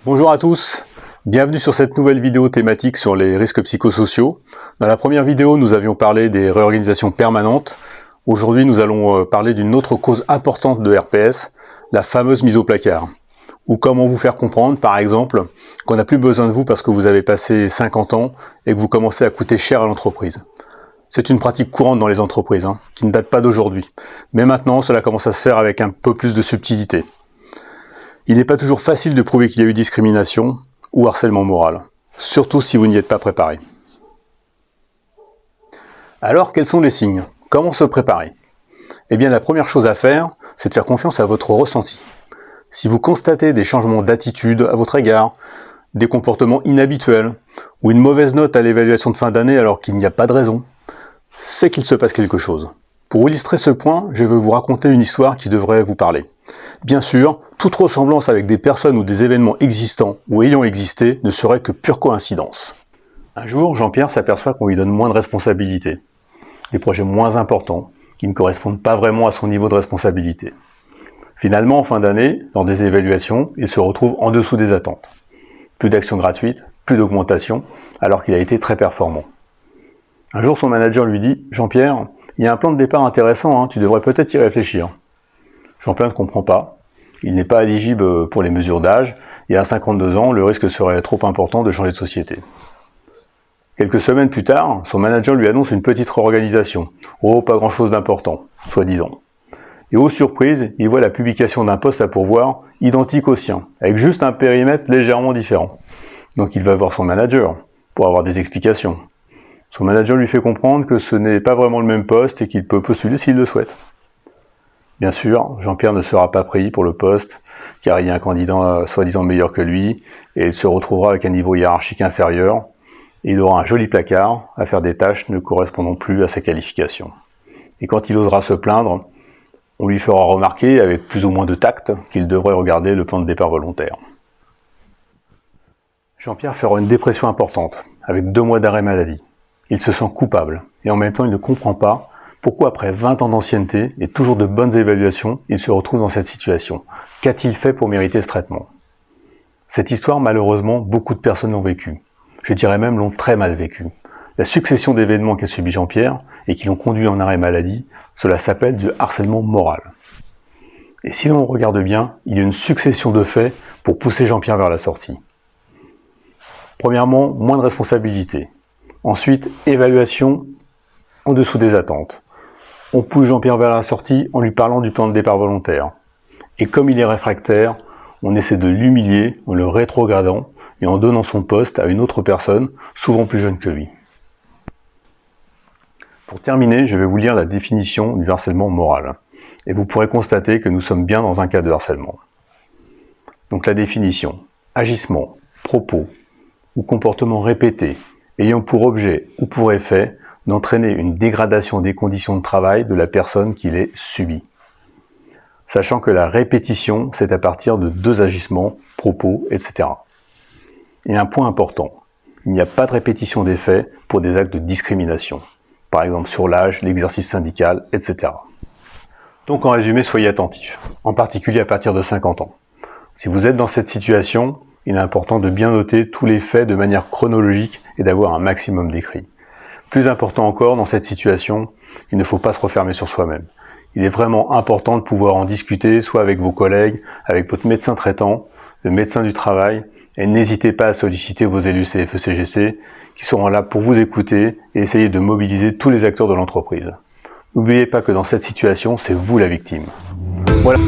Bonjour à tous, bienvenue sur cette nouvelle vidéo thématique sur les risques psychosociaux. Dans la première vidéo, nous avions parlé des réorganisations permanentes. Aujourd'hui, nous allons parler d'une autre cause importante de RPS, la fameuse mise au placard. Ou comment vous faire comprendre, par exemple, qu'on n'a plus besoin de vous parce que vous avez passé 50 ans et que vous commencez à coûter cher à l'entreprise. C'est une pratique courante dans les entreprises, qui ne date pas d'aujourd'hui. Mais maintenant, cela commence à se faire avec un peu plus de subtilité. Il n'est pas toujours facile de prouver qu'il y a eu discrimination ou harcèlement moral, surtout si vous n'y êtes pas préparé. Alors, quels sont les signes? Comment se préparer? Eh bien, la première chose à faire, c'est de faire confiance à votre ressenti. Si vous constatez des changements d'attitude à votre égard, des comportements inhabituels, ou une mauvaise note à l'évaluation de fin d'année alors qu'il n'y a pas de raison, c'est qu'il se passe quelque chose. Pour illustrer ce point, je vais vous raconter une histoire qui devrait vous parler. Bien sûr, toute ressemblance avec des personnes ou des événements existants ou ayant existé ne serait que pure coïncidence. Un jour, Jean-Pierre s'aperçoit qu'on lui donne moins de responsabilités, des projets moins importants, qui ne correspondent pas vraiment à son niveau de responsabilité. Finalement, en fin d'année, lors des évaluations, il se retrouve en dessous des attentes. Plus d'actions gratuites, plus d'augmentation, alors qu'il a été très performant. Un jour, son manager lui dit « Jean-Pierre, il y a un plan de départ intéressant, tu devrais peut-être y réfléchir. » Jean-Pierre ne comprend pas. Il n'est pas éligible pour les mesures d'âge, et à 52 ans, le risque serait trop important de changer de société. Quelques semaines plus tard, son manager lui annonce une petite réorganisation. Oh, pas grand-chose d'important, soi-disant. Et aux surprises, il voit la publication d'un poste à pourvoir identique au sien, avec juste un périmètre légèrement différent. Donc il va voir son manager pour avoir des explications. Son manager lui fait comprendre que ce n'est pas vraiment le même poste et qu'il peut postuler s'il le souhaite. Bien sûr, Jean-Pierre ne sera pas pris pour le poste, car il y a un candidat soi-disant meilleur que lui, et il se retrouvera avec un niveau hiérarchique inférieur, et il aura un joli placard à faire des tâches ne correspondant plus à ses qualifications. Et quand il osera se plaindre, on lui fera remarquer, avec plus ou moins de tact, qu'il devrait regarder le plan de départ volontaire. Jean-Pierre fera une dépression importante, avec 2 mois d'arrêt maladie. Il se sent coupable, et en même temps il ne comprend pas pourquoi après 20 ans d'ancienneté et toujours de bonnes évaluations, il se retrouve dans cette situation. Qu'a-t-il fait pour mériter ce traitement? Cette histoire, malheureusement, beaucoup de personnes l'ont vécue. Je dirais même l'ont très mal vécue. La succession d'événements qu'a subi Jean-Pierre et qui l'ont conduit en arrêt maladie, cela s'appelle du harcèlement moral. Et si l'on regarde bien, il y a une succession de faits pour pousser Jean-Pierre vers la sortie. Premièrement, moins de responsabilité. Ensuite, évaluation en dessous des attentes. On pousse Jean-Pierre vers la sortie en lui parlant du plan de départ volontaire. Et comme il est réfractaire, on essaie de l'humilier en le rétrogradant et en donnant son poste à une autre personne, souvent plus jeune que lui. Pour terminer, je vais vous lire la définition du harcèlement moral. Et vous pourrez constater que nous sommes bien dans un cas de harcèlement. Donc la définition: agissement, propos ou comportement répété ayant pour objet ou pour effet d'entraîner une dégradation des conditions de travail de la personne qui les subit. Sachant que la répétition, c'est à partir de 2 agissements, propos, etc. Et un point important, il n'y a pas de répétition des faits pour des actes de discrimination, par exemple sur l'âge, l'exercice syndical, etc. Donc en résumé, soyez attentifs, en particulier à partir de 50 ans. Si vous êtes dans cette situation, il est important de bien noter tous les faits de manière chronologique et d'avoir un maximum d'écrits. Plus important encore, dans cette situation, il ne faut pas se refermer sur soi-même. Il est vraiment important de pouvoir en discuter, soit avec vos collègues, avec votre médecin traitant, le médecin du travail, et n'hésitez pas à solliciter vos élus CFE-CGC, qui seront là pour vous écouter et essayer de mobiliser tous les acteurs de l'entreprise. N'oubliez pas que dans cette situation, c'est vous la victime. Voilà.